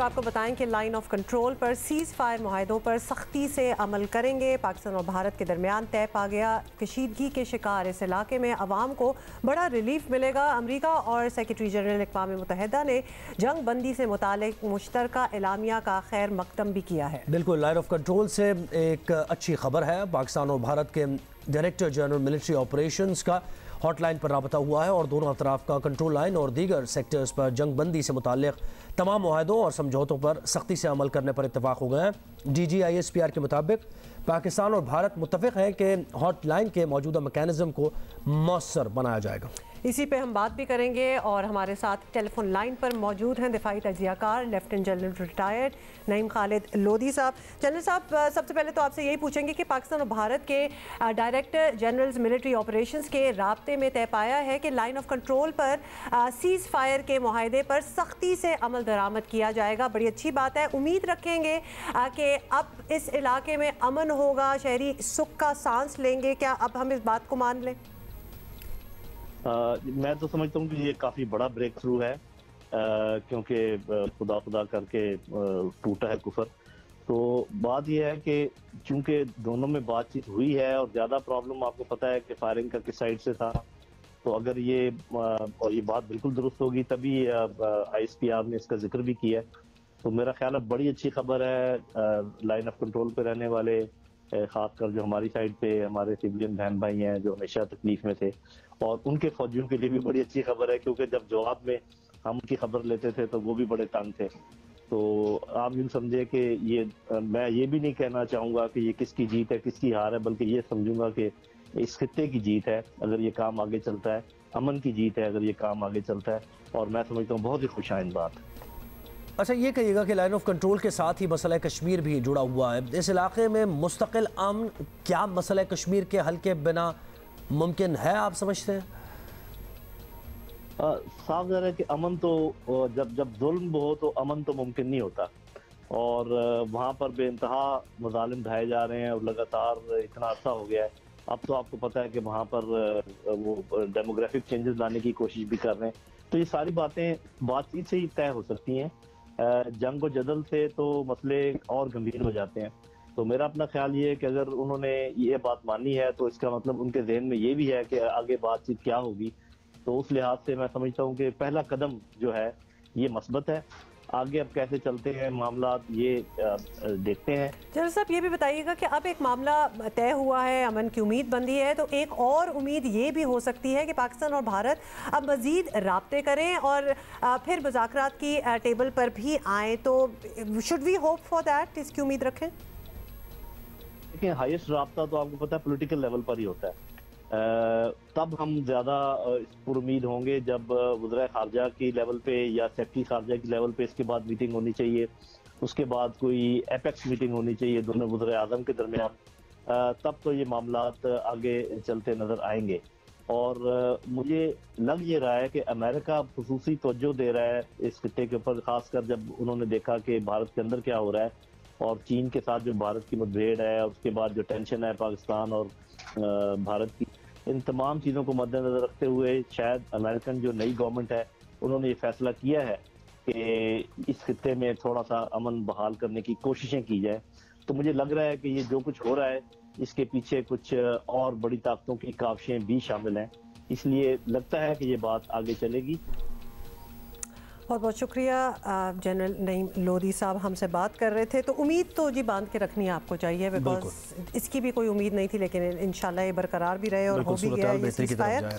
आपको बताएं कि लाइन ऑफ कंट्रोल पर सीज़ फायर मुआहदों पर सख्ती से अमल करेंगे। पाकिस्तान और भारत के दरमियान तय पा गया। कशीदगी के शिकार इस इलाके में अवाम को बड़ा रिलीफ मिलेगा। अमरीका और सेक्रेटरी जनरल अक़वाम मुत्तहिदा ने जंग बंदी से मुतालिक मुश्तरका एलामिया का खैर मकदम भी किया है। बिल्कुल, लाइन ऑफ कंट्रोल से एक अच्छी खबर है। पाकिस्तान और भारत के डायरेक्टर जनरल मिलिट्री ऑपरेशंस का हॉटलाइन पर राबता हुआ है और दोनों अतराफ का कंट्रोल लाइन और दीगर सेक्टर्स पर जंग बंदी से मुताल्लिक तमाम मुआहदों और समझौतों पर सख्ती से अमल करने पर इत्तफाक हो गए हैं। DGISPR के मुताबिक पाकिस्तान और भारत मुत्तफिक हैं कि हॉटलाइन के मौजूदा मैकेनिज्म को मौसर बनाया जाएगा। इसी पे हम बात भी करेंगे और हमारे साथ टेलीफोन लाइन पर मौजूद हैं दिफाई तजियाकार lieutenant general retired Naeem Khalid Lodhi साहब। जनरल साहब, सबसे पहले तो आपसे यही पूछेंगे कि पाकिस्तान और भारत के डायरेक्टर जनरल्स मिलिट्री ऑपरेशंस के राब्ते में तय पाया है कि लाइन ऑफ कंट्रोल पर सीज़ फायर के मुआहदे पर सख्ती से अमल दरामद किया जाएगा। बड़ी अच्छी बात है। उम्मीद रखेंगे कि अब इस इलाके में अमन होगा, शहरी सुख का सांस लेंगे। क्या अब हम इस बात को मान लें? मैं तो समझता हूँ कि ये काफी बड़ा ब्रेक थ्रू है, क्योंकि खुदा खुदा करके टूटा है कुफर। तो बात यह है कि चूंकि दोनों में बातचीत हुई है और ज्यादा प्रॉब्लम आपको पता है कि फायरिंग का किस साइड से था, तो अगर ये बात बिल्कुल दुरुस्त होगी तभी ISPR ने इसका जिक्र भी किया है। तो मेरा ख्याल है बड़ी अच्छी खबर है लाइन ऑफ कंट्रोल पे रहने वाले, खासकर जो हमारी साइड पे हमारे सिविलियन बहन भाई हैं जो हमेशा तकलीफ में थे, और उनके फौजियों के लिए भी बड़ी अच्छी खबर है, क्योंकि जब जवाब में हम उनकी खबर लेते थे तो वो भी बड़े तंग थे। तो आप यूँ समझे कि ये मैं ये भी नहीं कहना चाहूँगा कि ये किसकी जीत है किसकी हार है, बल्कि ये समझूंगा कि इस खित्ते की जीत है अगर ये काम आगे चलता है, अमन की जीत है अगर ये काम आगे चलता है, और मैं समझता हूँ बहुत ही खुशाइंद बात। अच्छा, ये कहिएगा कि लाइन ऑफ कंट्रोल के साथ ही मसला कश्मीर भी जुड़ा हुआ है। इस इलाके में मुस्तकिल अमन क्या मसला कश्मीर के हल के बिना मुमकिन है, आप समझते हैं? साफ ज़ाहिर है कि अमन तो जब जुल्म हो तो अमन तो मुमकिन नहीं होता, और वहाँ पर बेइंतहा मज़ालिम ढाए जा रहे हैं और लगातार इतना अर्सा हो गया है। अब तो आपको पता है कि वहाँ पर वो डेमोग्राफिक चेंजेस लाने की कोशिश भी कर रहे हैं। तो ये सारी बातें बातचीत से ही तय हो सकती हैं। जंग व जदल से तो मसले और गंभीर हो जाते हैं। तो मेरा अपना ख्याल ये है कि अगर उन्होंने ये बात मानी है तो इसका मतलब उनके जहन में ये भी है कि आगे बातचीत क्या होगी। तो उस लिहाज से मैं समझता हूँ कि पहला कदम जो है ये मस्बत है। आगे अब कैसे चलते हैं मामला ये देखते हैं। जनरल साहब, ये भी बताइएगा कि अब एक मामला तय हुआ है, अमन की उम्मीद बंधी है, तो एक और उम्मीद ये भी हो सकती है कि पाकिस्तान और भारत अब मजीद राब्ते करें और फिर मुज़ाकरात की टेबल पर भी आएँ। तो should we hope for that, इसकी उम्मीद रखें? देखिए, हाईएस्ट राब्ता तो आपको पता है पॉलिटिकल लेवल पर ही होता है। तब हम ज्यादा पुरुमीद होंगे जब वज़ीर खारजा की लेवल पे या सेक्रेटरी खारजा की लेवल पे इसके बाद मीटिंग होनी चाहिए। उसके बाद कोई एपेक्स मीटिंग होनी चाहिए दोनों वज़ीर आज़म के दरमियान। तब तो ये मामलात आगे चलते नजर आएंगे। और मुझे लग ये रहा है कि अमेरिका खुसूसी तवज्जो दे रहा है इस खित्ते के ऊपर, खासकर जब उन्होंने देखा कि भारत के अंदर क्या हो रहा है और चीन के साथ जो भारत की मुठभेड़ है और उसके बाद जो टेंशन है पाकिस्तान और भारत की, इन तमाम चीज़ों को मद्देनजर रखते हुए शायद अमेरिकन जो नई गवर्नमेंट है उन्होंने ये फैसला किया है कि इस खित्ते में थोड़ा सा अमन बहाल करने की कोशिशें की जाए। तो मुझे लग रहा है कि ये जो कुछ हो रहा है इसके पीछे कुछ और बड़ी ताकतों की काविशें भी शामिल हैं, इसलिए लगता है कि ये बात आगे चलेगी। बहुत बहुत शुक्रिया। जनरल नईम लोधी साहब हमसे बात कर रहे थे। तो उम्मीद तो जी बांध के रखनी आपको चाहिए, बिकॉज इसकी भी कोई उम्मीद नहीं थी, लेकिन इंशाल्लाह ये बरकरार भी रहे और हो भी गया ये सीज़फायर।